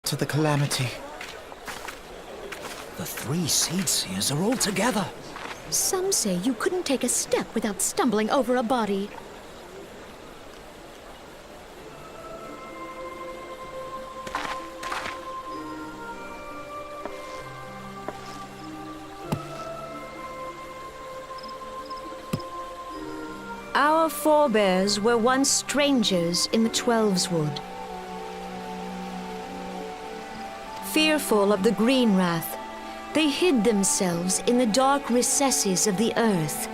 to the calamity. The three Seed Seers are all together. Some say you couldn't take a step without stumbling over a body. Our forebears were once strangers in the Twelveswood. Fearful of the Green Wrath, they hid themselves in the dark recesses of the earth.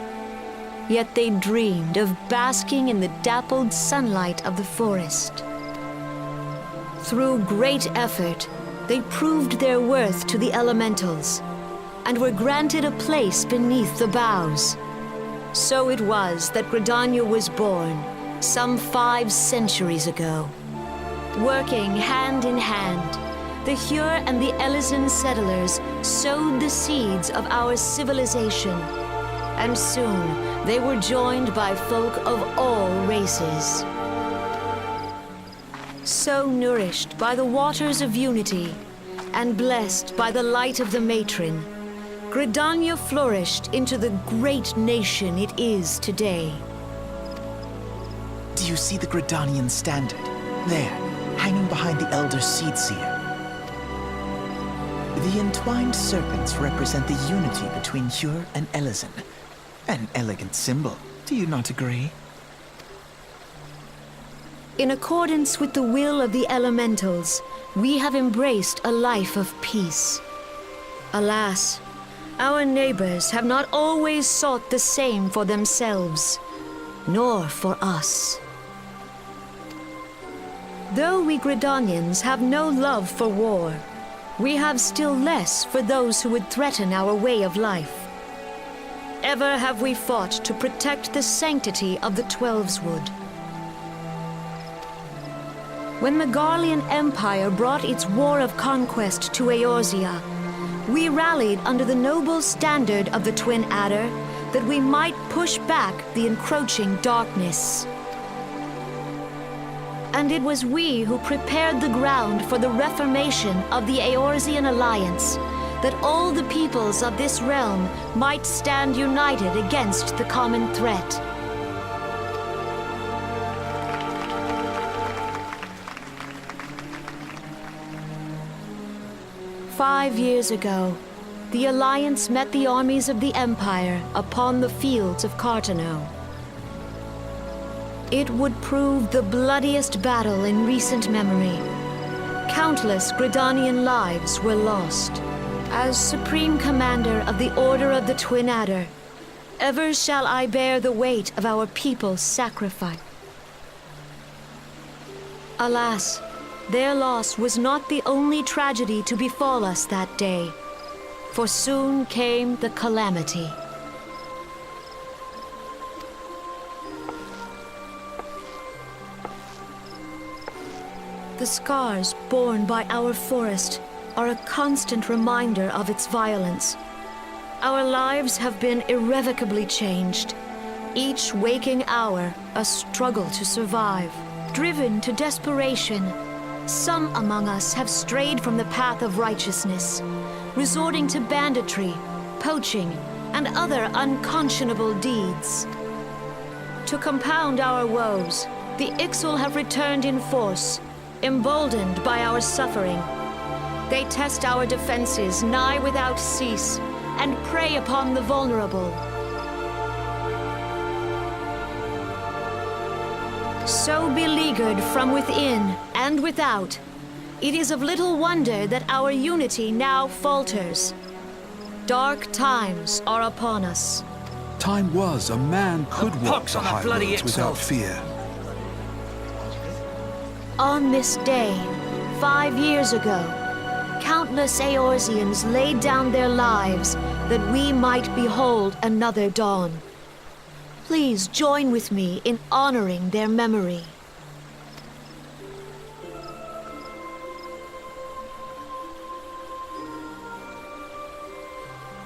Yet they dreamed of basking in the dappled sunlight of the forest. Through great effort, they proved their worth to the elementals, and were granted a place beneath the boughs. So it was that Gridania was born, some 5 centuries ago. Working hand in hand, the Hure and the Elysian settlers sowed the seeds of our civilization, and soon they were joined by folk of all races. So nourished by the waters of unity, and blessed by the light of the matron, Gridania flourished into the great nation it is today. Do you see the Gridanian standard? There, hanging behind the Elder Seed Seer. The entwined serpents represent the unity between Hure and Elysian. An elegant symbol, do you not agree? In accordance with the will of the elementals, we have embraced a life of peace. Alas, our neighbors have not always sought the same for themselves, nor for us. Though we Gridanians have no love for war, we have still less for those who would threaten our way of life. Ever have we fought to protect the sanctity of the Twelveswood. When the Garlean Empire brought its war of conquest to Eorzea, we rallied under the noble standard of the Twin Adder that we might push back the encroaching darkness. And it was we who prepared the ground for the reformation of the Eorzean Alliance, that all the peoples of this realm might stand united against the common threat. "5 years ago, the Alliance met the armies of the Empire upon the fields of Cartano. It would prove the bloodiest battle in recent memory. Countless Gridanian lives were lost. As Supreme Commander of the Order of the Twin Adder, ever shall I bear the weight of our people's sacrifice. Alas, their loss was not the only tragedy to befall us that day, for soon came the calamity. The scars borne by our forest are a constant reminder of its violence. Our lives have been irrevocably changed, each waking hour a struggle to survive. Driven to desperation, some among us have strayed from the path of righteousness, resorting to banditry, poaching, and other unconscionable deeds. To compound our woes, the Ixal have returned in force, emboldened by our suffering. They test our defenses nigh without cease, and prey upon the vulnerable. So beleaguered from within and without, it is of little wonder that our unity now falters. Dark times are upon us. Time was a man could walk pox the on the high bloody roads without Ixal. fear. On this day, 5 years ago, countless Eorzeans laid down their lives that we might behold another dawn. Please join with me in honoring their memory.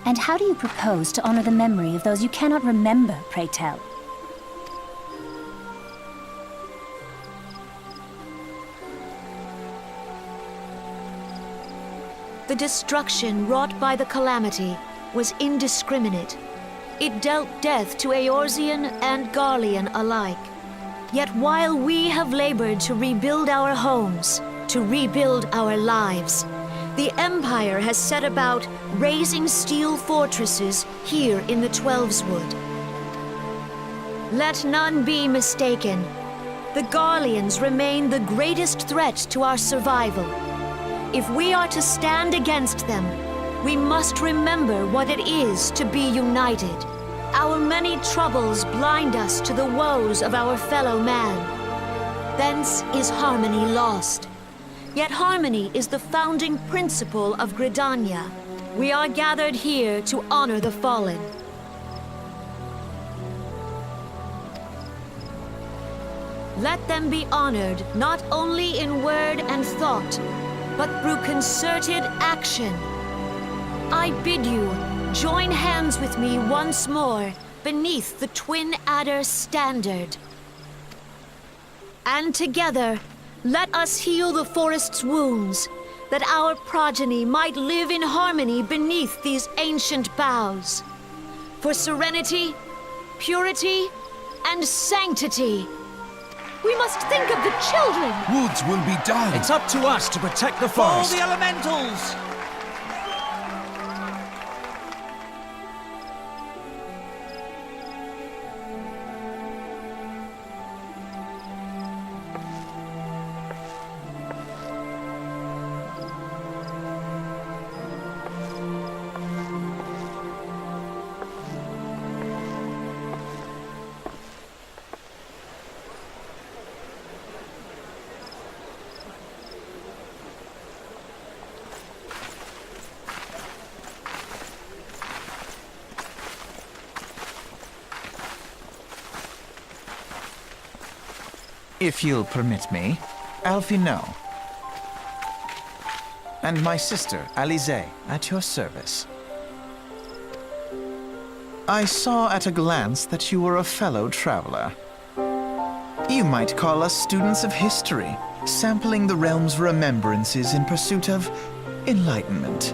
And how do you propose to honor the memory of those you cannot remember, pray tell? The destruction wrought by the calamity was indiscriminate. It dealt death to Eorzean and Garlean alike. Yet while we have labored to rebuild our homes, to rebuild our lives, the Empire has set about raising steel fortresses here in the Twelveswood. Let none be mistaken. The Garleans remain the greatest threat to our survival. If we are to stand against them, we must remember what it is to be united. Our many troubles blind us to the woes of our fellow man. Thence is harmony lost. Yet harmony is the founding principle of Gridania. We are gathered here to honor the fallen. Let them be honored not only in word and thought, but through concerted action. I bid you join hands with me once more beneath the Twin Adder standard. And together, let us heal the forest's wounds, that our progeny might live in harmony beneath these ancient boughs. For serenity, purity, and sanctity. We must think of the children! Woods will be done. It's up to us to protect the All forest. the elementals! If you'll permit me, Alfino. And my sister, Alize, at your service. I saw at a glance that you were a fellow traveler. You might call us students of history, sampling the realm's remembrances in pursuit of enlightenment.